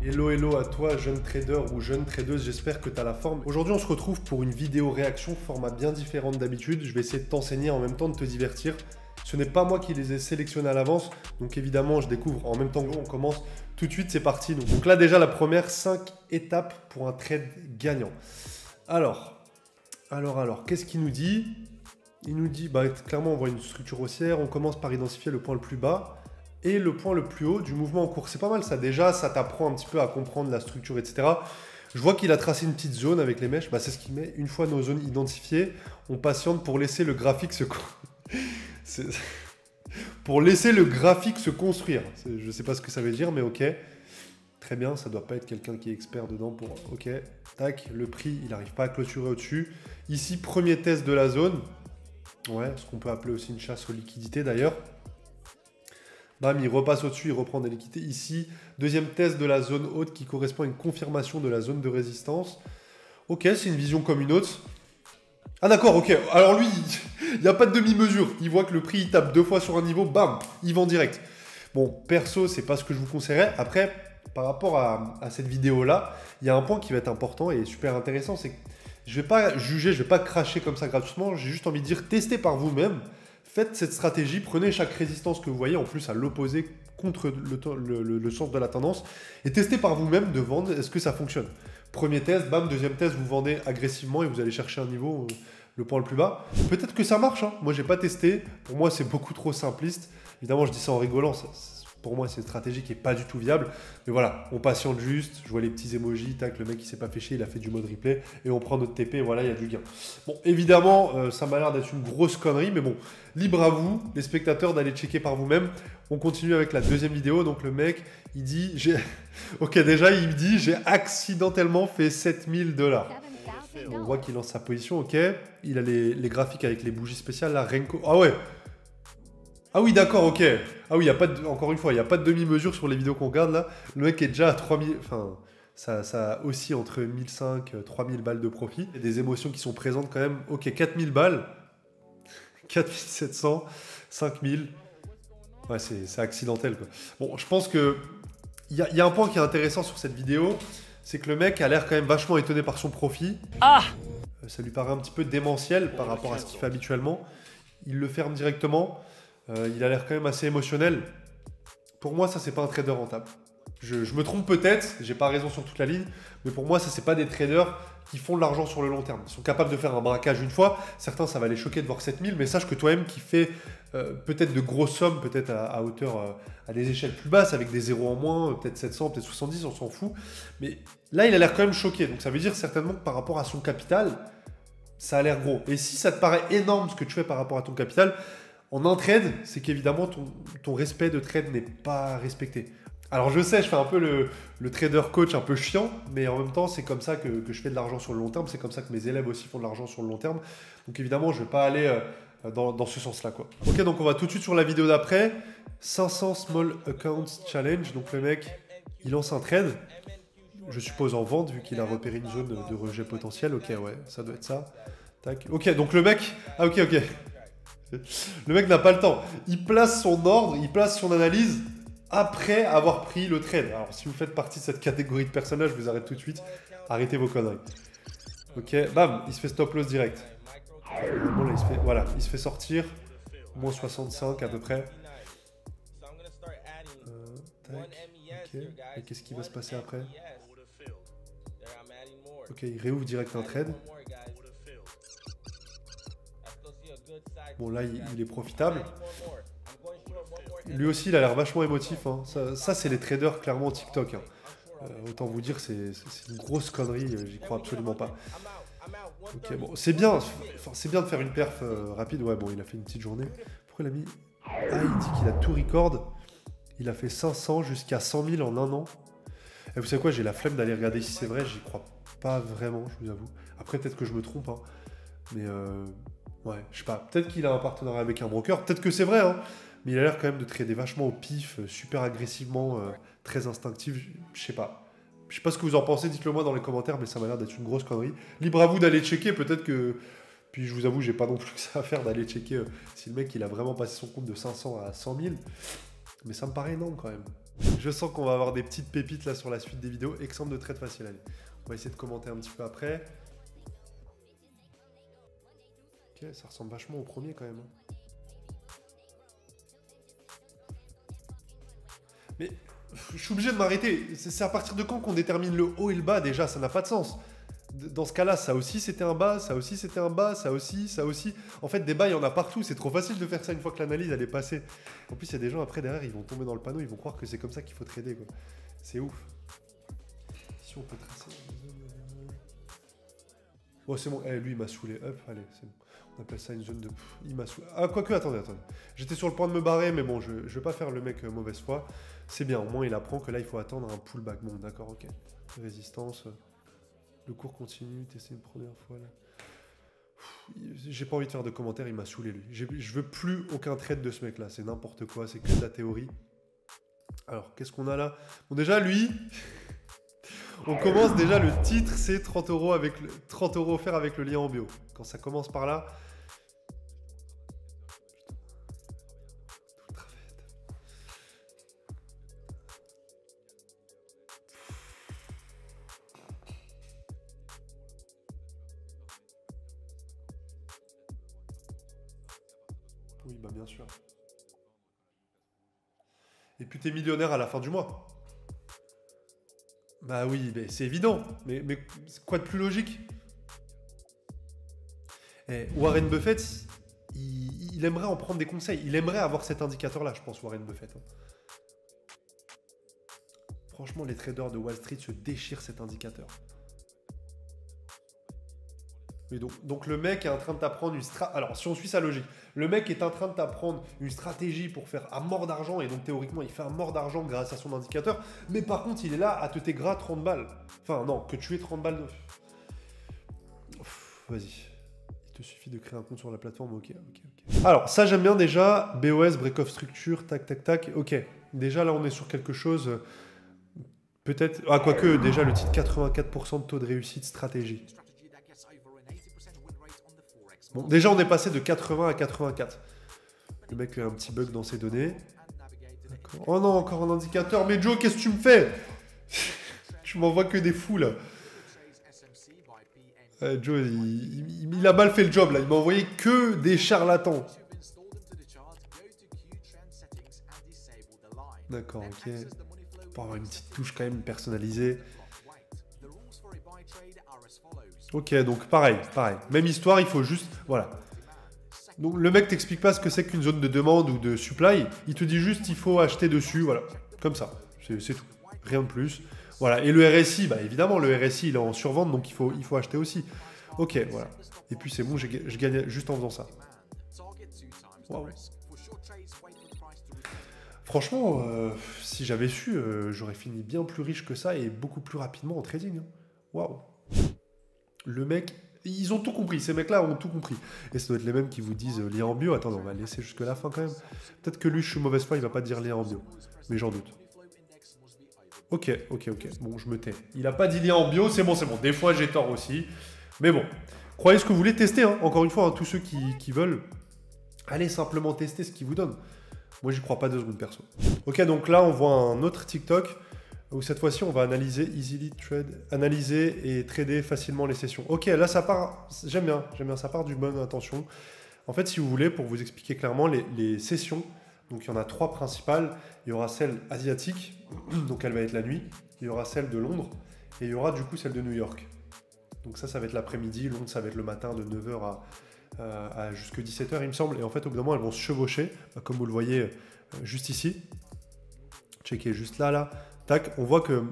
Hello hello à toi jeune trader ou jeune tradeuse, j'espère que tu as la forme. Aujourd'hui on se retrouve pour une vidéo réaction, format bien différent d'habitude. Je vais essayer de t'enseigner en même temps de te divertir. Ce n'est pas moi qui les ai sélectionnés à l'avance, donc évidemment je découvre en même temps que on commence. Tout de suite c'est parti. Donc là déjà la première, 5 étapes pour un trade gagnant. Alors, qu'est-ce qu'il nous dit? Il nous dit, clairement on voit une structure haussière, on commence par identifier le point le plus bas et le point le plus haut du mouvement en cours. C'est pas mal ça, déjà ça t'apprend un petit peu à comprendre la structure, etc. Je vois qu'il a tracé une petite zone avec les mèches, c'est ce qu'il met. Une fois nos zones identifiées, on patiente pour laisser le graphique se... pour laisser le graphique se construire. Je sais pas ce que ça veut dire, mais ok. Très bien, ça doit pas être quelqu'un qui est expert dedans pour... Ok, tac, le prix, il n'arrive pas à clôturer au-dessus. Ici, premier test de la zone. Ouais, ce qu'on peut appeler aussi une chasse aux liquidités d'ailleurs. Bam, il repasse au-dessus, il reprend des liquidités. Ici, deuxième test de la zone haute qui correspond à une confirmation de la zone de résistance. Ok, c'est une vision comme une autre. Ah d'accord, ok. Alors lui, il n'y a pas de demi-mesure. Il voit que le prix, il tape 2 fois sur un niveau, bam, il vend direct. Bon, perso, c'est pas ce que je vous conseillerais. Après, par rapport à cette vidéo-là, il y a un point qui va être important et super intéressant, c'est que je ne vais pas juger, je ne vais pas cracher comme ça gratuitement, j'ai juste envie de dire, testez par vous-même, faites cette stratégie, prenez chaque résistance que vous voyez, en plus à l'opposé contre le sens de la tendance, et testez par vous-même de vendre, est-ce que ça fonctionne? Premier test, bam, deuxième test, vous vendez agressivement et vous allez chercher un niveau, le point le plus bas. Peut-être que ça marche, hein. Moi j'ai pas testé, pour moi c'est beaucoup trop simpliste, évidemment je dis ça en rigolant, pour moi, c'est une stratégie qui n'est pas du tout viable. Mais voilà, on patiente juste. Je vois les petits emojis. Tac, le mec, il s'est pas fait chier. Il a fait du mode replay. Et on prend notre TP. Et voilà, il y a du gain. Bon, évidemment, ça m'a l'air d'être une grosse connerie. Mais bon, libre à vous, les spectateurs, d'aller checker par vous-même. On continue avec la deuxième vidéo. Donc, le mec, il dit... Ok, déjà, il me dit, j'ai accidentellement fait 7000 $. On voit qu'il lance sa position. Ok. Il a les graphiques avec les bougies spéciales. Là, Renko... Ah ouais. Ah oui, d'accord, ok. Ah oui, encore une fois, il n'y a pas de demi-mesure sur les vidéos qu'on regarde là. Le mec est déjà à 3000, enfin, ça oscille entre 1500 et 3000 balles de profit. Il y a des émotions qui sont présentes quand même. Ok, 4000 balles, 4700, 5000. Ouais, c'est accidentel quoi. Bon, je pense que il y a un point qui est intéressant sur cette vidéo, c'est que le mec a l'air quand même vachement étonné par son profit. Ah! Ça lui paraît un petit peu démentiel par rapport à ce qu'il fait habituellement. Il le ferme directement. Il a l'air quand même assez émotionnel. Pour moi, ça, c'est pas un trader rentable. Je me trompe peut-être, j'ai pas raison sur toute la ligne, mais pour moi, ça, c'est pas des traders qui font de l'argent sur le long terme. Ils sont capables de faire un braquage une fois. Certains, ça va les choquer de voir 7000, mais sache que toi-même qui fais peut-être de grosses sommes, peut-être à hauteur, à des échelles plus basses, avec des zéros en moins, peut-être 700, peut-être 70, on s'en fout. Mais là, il a l'air quand même choqué. Donc ça veut dire certainement que par rapport à son capital, ça a l'air gros. Et si ça te paraît énorme ce que tu fais par rapport à ton capital, en un trade, c'est qu'évidemment, ton respect de trade n'est pas respecté. Alors je sais, je fais un peu le trader coach un peu chiant, mais en même temps, c'est comme ça que je fais de l'argent sur le long terme. C'est comme ça que mes élèves aussi font de l'argent sur le long terme. Donc évidemment, je ne vais pas aller dans ce sens-là, quoi. Ok, donc on va tout de suite sur la vidéo d'après. 500 Small Accounts Challenge. Donc le mec, il lance un trade. Je suppose en vente, vu qu'il a repéré une zone de rejet potentiel. Ok, ouais, ça doit être ça. Tac. Ok, donc le mec... Ah ok. Le mec n'a pas le temps. Il place son ordre, il place son analyse après avoir pris le trade. Alors, si vous faites partie de cette catégorie de personnages, je vous arrête tout de suite. Arrêtez vos conneries. Ok, bam, il se fait stop loss direct. Bon, là, il se fait sortir. Moins 65 à peu près. Tac, ok. Et qu'est-ce qui va se passer après? Ok, il réouvre direct un trade. Bon, là, il est profitable. Lui aussi, il a l'air vachement émotif. Hein. Ça c'est les traders clairement TikTok. Hein. Autant vous dire, c'est une grosse connerie. J'y crois absolument pas. Ok, bon, c'est bien. Enfin, c'est bien de faire une perf rapide. Ouais, bon, il a fait une petite journée. Pourquoi il a mis... Ah, il dit qu'il a tout record. Il a fait 500 jusqu'à 100 000 en un an. Et vous savez quoi, j'ai la flemme d'aller regarder si c'est vrai. J'y crois pas vraiment, je vous avoue. Après, peut-être que je me trompe. Hein. Mais... ouais, je sais pas. Peut-être qu'il a un partenariat avec un broker. Peut-être que c'est vrai, hein. Mais il a l'air quand même de trader vachement au pif, super agressivement, très instinctif. Je sais pas. Je sais pas ce que vous en pensez, dites-le moi dans les commentaires, mais ça m'a l'air d'être une grosse connerie. Libre à vous d'aller checker, peut-être que... Puis je vous avoue, j'ai pas non plus que ça à faire d'aller checker si le mec il a vraiment passé son compte de 500 à 100 000. Mais ça me paraît énorme quand même. Je sens qu'on va avoir des petites pépites là sur la suite des vidéos. Exemple de trade facile, allez. On va essayer de commenter un petit peu après. Ok, ça ressemble vachement au premier quand même. Mais je suis obligé de m'arrêter. C'est à partir de quand qu'on détermine le haut et le bas déjà? Ça n'a pas de sens. Dans ce cas-là, ça aussi c'était un bas, ça aussi c'était un bas, ça aussi, ça aussi. En fait, des bas, il y en a partout. C'est trop facile de faire ça une fois que l'analyse elle est passée. En plus, il y a des gens après derrière, ils vont tomber dans le panneau, ils vont croire que c'est comme ça qu'il faut trader, quoi. C'est ouf. Si on peut tracer. Oh, c'est bon. Eh, lui, il m'a saoulé. Hop, allez, c'est bon. On appelle ça une zone de. Il m'a saoulé. Ah, quoique, attendez. J'étais sur le point de me barrer, mais bon, je vais pas faire le mec mauvaise foi. C'est bien. Au moins, il apprend que là, il faut attendre un pullback. Bon, d'accord, ok. Résistance. Le cours continue, tester une première fois là. J'ai pas envie de faire de commentaires, il m'a saoulé lui. Je veux plus aucun trade de ce mec là, c'est n'importe quoi, c'est que de la théorie. Alors, qu'est-ce qu'on a là? Bon, déjà, lui, on commence déjà, le titre, c'est 30 € avec 30 € offerts avec le lien en bio. Quand ça commence par là. Oui, bah bien sûr. Et puis t'es millionnaire à la fin du mois. Bah oui, mais c'est évident. Mais quoi de plus logique? Warren Buffett, il aimerait en prendre des conseils. Il aimerait avoir cet indicateur-là, je pense, Warren Buffett. Franchement, les traders de Wall Street se déchirent cet indicateur. Mais donc le mec est en train de t'apprendre une stratégie. Alors, si on suit sa logique, le mec est en train de t'apprendre une stratégie pour faire à mort d'argent, et donc théoriquement, il fait à mort d'argent grâce à son indicateur, mais par contre, il est là à te gras 30 balles. Enfin, non, que tu aies 30 balles de... Vas-y. Il te suffit de créer un compte sur la plateforme, ok. Alors, ça, j'aime bien déjà. BOS, break-off structure, tac. Ok. Déjà, là, on est sur quelque chose... Peut-être... Ah, quoique, déjà, le titre 84% de taux de réussite stratégie. Bon, déjà, on est passé de 80 à 84. Le mec a un petit bug dans ses données. Oh non, encore un indicateur. Mais Joe, qu'est-ce que tu me fais? Tu m'envoies que des fous, là. Joe, il a mal fait le job, là. Il m'a envoyé que des charlatans. D'accord, ok. Pour avoir une petite touche quand même personnalisée. Ok, donc pareil. Même histoire, il faut juste... Voilà. Donc le mec t'explique pas ce que c'est qu'une zone de demande ou de supply. Il te dit juste il faut acheter dessus, voilà. Comme ça, c'est tout. Rien de plus. Voilà. Et le RSI, bah évidemment, le RSI, il est en survente, donc il faut acheter aussi. Ok, voilà. Et puis c'est bon, je gagne juste en faisant ça. Wow. Franchement, si j'avais su, j'aurais fini bien plus riche que ça et beaucoup plus rapidement en trading. Waouh. Le mec, ils ont tout compris, ces mecs-là ont tout compris. Et ça doit être les mêmes qui vous disent lien en bio. Attendez, on va laisser jusque la fin quand même. Peut-être que lui, je suis mauvaise foi, il va pas dire lien en bio. Mais j'en doute. Ok. Bon, je me tais. Il a pas dit lien en bio, c'est bon. Des fois, j'ai tort aussi. Mais bon, croyez ce que vous voulez tester. Hein. Encore une fois, hein, tous ceux qui veulent, allez simplement tester ce qu'il vous donne. Moi, j'y crois pas 2 secondes perso. Ok, donc là, on voit un autre TikTok où cette fois-ci, on va analyser et trader facilement les sessions. Ok, là, ça part, j'aime bien, ça part d'une bonne intention. En fait, si vous voulez, pour vous expliquer clairement, les sessions, donc il y en a 3 principales. Il y aura celle asiatique, donc elle va être la nuit. Il y aura celle de Londres et il y aura du coup celle de New York. Donc ça va être l'après-midi. Londres, ça va être le matin de 9h à jusqu'à 17h, il me semble. Et en fait, au bout d'un moment, elles vont se chevaucher, comme vous le voyez juste ici. Checkez juste là. Tac, on voit que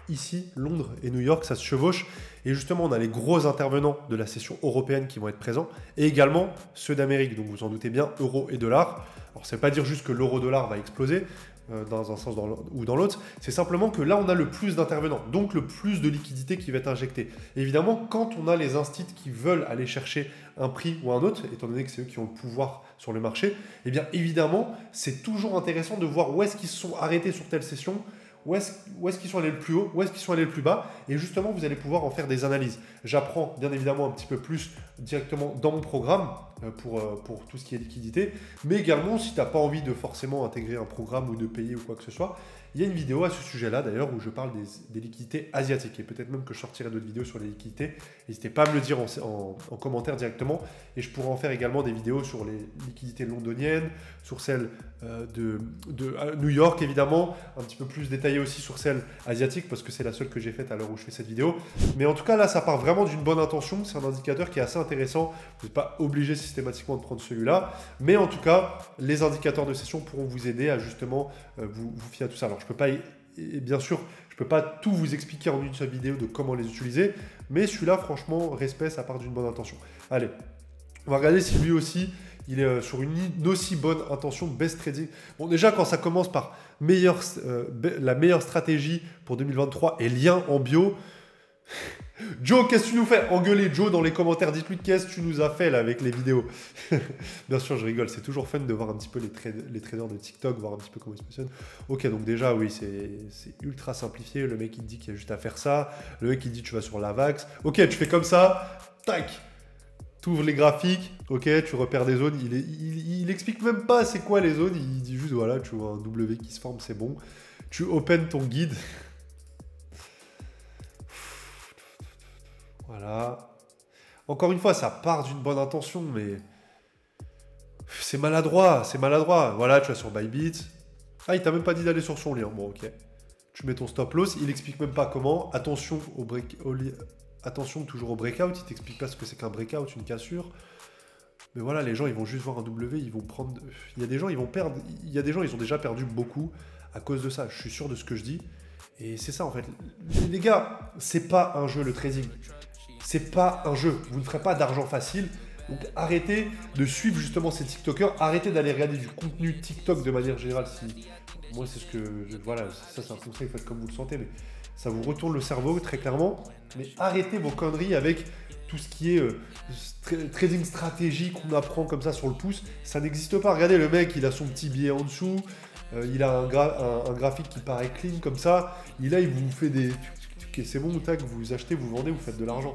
ici, Londres et New York, ça se chevauche. Et justement, on a les gros intervenants de la session européenne qui vont être présents. Et également ceux d'Amérique. Donc vous en doutez bien, euro et dollar. Alors ça ne veut pas dire juste que l'euro-dollar va exploser dans un sens ou dans l'autre. C'est simplement que là, on a le plus d'intervenants. Donc le plus de liquidité qui va être injectée. Évidemment, quand on a les instituts qui veulent aller chercher un prix ou un autre, étant donné que c'est eux qui ont le pouvoir sur le marché, eh bien évidemment, c'est toujours intéressant de voir où est-ce qu'ils se sont arrêtés sur telle session, où est-ce qu'ils sont allés le plus haut, où est-ce qu'ils sont allés le plus bas, et justement, vous allez pouvoir en faire des analyses. J'apprends bien évidemment un petit peu plus directement dans mon programme pour tout ce qui est liquidité, mais également, si tu n'as pas envie de forcément intégrer un programme ou de payer ou quoi que ce soit, Il y a une vidéo à ce sujet-là d'ailleurs où je parle des liquidités asiatiques et peut-être même que je sortirai d'autres vidéos sur les liquidités. N'hésitez pas à me le dire en commentaire directement et je pourrais en faire également des vidéos sur les liquidités londoniennes, sur celles de New York évidemment, un petit peu plus détaillé aussi sur celles asiatiques parce que c'est la seule que j'ai faite à l'heure où je fais cette vidéo. Mais en tout cas là ça part vraiment d'une bonne intention, c'est un indicateur qui est assez intéressant, vous n'êtes pas obligé systématiquement de prendre celui-là, mais en tout cas les indicateurs de session pourront vous aider à justement vous fier à tout ça. Alors je peux pas, et bien sûr je peux pas tout vous expliquer en une seule vidéo de comment les utiliser, mais celui-là franchement respect, ça part d'une bonne intention. Allez, on va regarder si lui aussi il est sur une aussi bonne intention, best trading. Bon, déjà, quand ça commence par la meilleure stratégie pour 2023 et lien en bio. Joe, qu'est-ce que tu nous fais? Engueuler Joe dans les commentaires. Dites-lui qu'est-ce que tu nous as fait là avec les vidéos. Bien sûr, je rigole. C'est toujours fun de voir un petit peu les traders de TikTok, voir un petit peu comment ils se positionnent. Ok, donc déjà, oui, c'est ultra simplifié. Le mec, il te dit qu'il y a juste à faire ça. Le mec, il te dit tu vas sur l'AVAX. Ok, tu fais comme ça. Tac. Tu ouvres les graphiques, ok, tu repères des zones, il explique même pas c'est quoi les zones, il dit juste voilà, tu vois un W qui se forme, c'est bon. Tu open ton guide. Voilà. Encore une fois, ça part d'une bonne intention, mais c'est maladroit, c'est maladroit. Voilà, tu vas sur Bybit. Ah, il t'a même pas dit d'aller sur son lien. Bon, ok. Tu mets ton stop loss, il explique même pas comment. Attention Attention toujours au breakout, il t'explique pas ce que c'est qu'un breakout, une cassure. Mais voilà, les gens, ils vont juste voir un W, ils vont prendre... Il y a des gens, ils vont perdre... Il y a des gens, ils ont déjà perdu beaucoup à cause de ça. Je suis sûr de ce que je dis. Et c'est ça, en fait. Les gars, c'est pas un jeu, le trading. C'est pas un jeu. Vous ne ferez pas d'argent facile. Donc arrêtez de suivre justement ces TikTokers. Arrêtez d'aller regarder du contenu TikTok de manière générale. Moi, c'est ce que... Voilà, ça, c'est un conseil, faites comme vous le sentez, mais... Ça vous retourne le cerveau, très clairement. Mais arrêtez vos conneries avec tout ce qui est trading stratégie qu'on apprend comme ça sur le pouce. Ça n'existe pas. Regardez, le mec, il a son petit billet en dessous. Il a un graphique qui paraît clean comme ça. Il vous fait des... C'est bon, tac, vous achetez, vous vendez, vous faites de l'argent.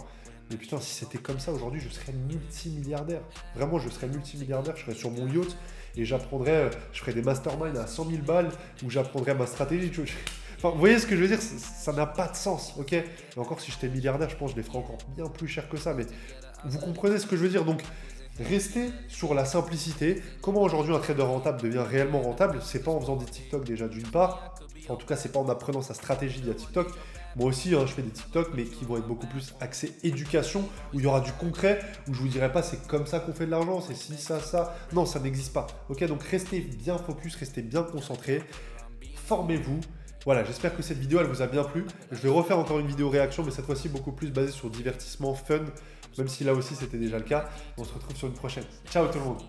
Mais putain, si c'était comme ça aujourd'hui, je serais multimilliardaire. Vraiment, je serais multimilliardaire. Je serais sur mon yacht et j'apprendrais... Je ferais des masterminds à 100 000 balles où j'apprendrais ma stratégie. Enfin, vous voyez ce que je veux dire, ça n'a pas de sens, ok? Et encore, si j'étais milliardaire, je pense que je les ferais encore bien plus cher que ça, mais vous comprenez ce que je veux dire. Donc, restez sur la simplicité. Comment aujourd'hui un trader rentable devient réellement rentable? C'est pas en faisant des TikTok déjà d'une part, en tout cas, c'est pas en apprenant sa stratégie via TikTok. Moi aussi, je fais des TikTok, mais qui vont être beaucoup plus axés éducation, où il y aura du concret, où je vous dirai pas c'est comme ça qu'on fait de l'argent, c'est ci, ça, ça. Non, ça n'existe pas, ok? Donc, restez bien focus, restez bien concentré, formez-vous. Voilà, j'espère que cette vidéo, elle vous a bien plu. Je vais refaire encore une vidéo réaction, mais cette fois-ci beaucoup plus basée sur divertissement, fun, même si là aussi c'était déjà le cas. On se retrouve sur une prochaine. Ciao tout le monde!